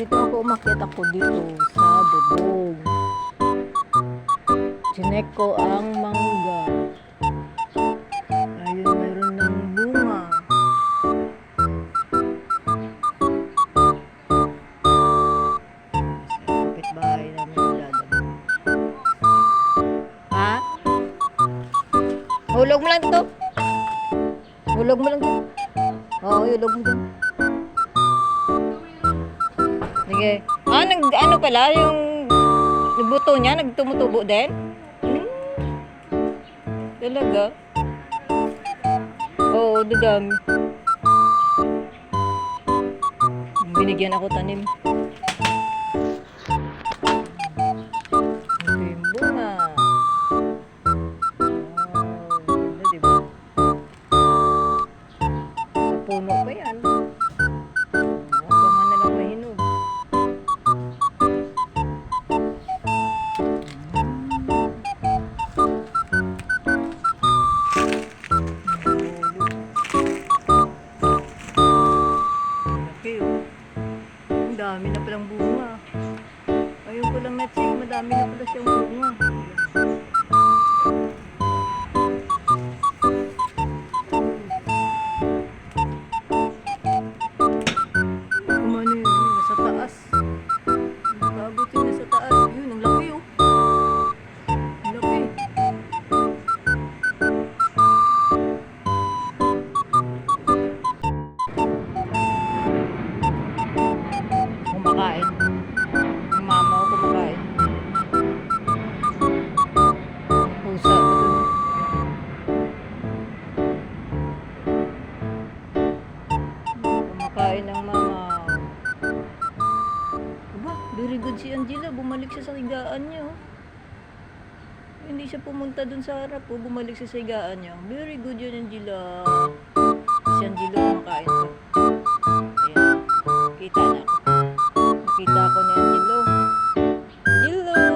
dito ako umakyat ako dito sa bubong. Chinek ko ang mangga. Ayun, mayroon ng bunga. Sa kapitbahay namin nilalagay. Ha? Hulog mo lang to. Hulog mo lang to. Oo, hulog mo to. Sige. Ano pala, yung buto niya, nagtumutubo din? Talaga? Oo, dadami. Binigyan ako tanim. Okay, bunga. Oh, ganda, diba? Sa puno pa yan. Abangan na lang mahinog. Ang dami na palang bunga. Ayun ko lang na-check, madami na pala siyang bunga. Kumano yun, nasa taas. Nag-abot yun nasa taas. Yun, ang laki oh. Ang laki. Kumakain. Ang mama ko kumakain. Pusa. Kumakain ng mama. Aba, very good si Angela. Bumalik siya sa higaan niya. Oh. Hindi siya pumunta dun sa harap. Oh. Bumalik siya sa higaan niya. Very good yun, Angela. Si Angela kumakain ko. Ayan. Kita na ako. Nakita ako ni Angelo. Angeloy!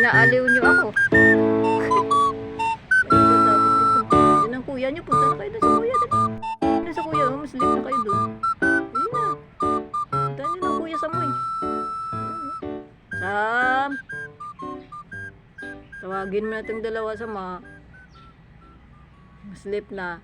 inaaliw niyo ako. Yun ang kuya niyo. Punta na kayo dun sa kuya. Dun sa kuya. Oh, mas late na kayo dun. Ayun na. Punta niyo na kuya Samoy. Sam. Tawagin mo na itong dalawa sama. Mas late na.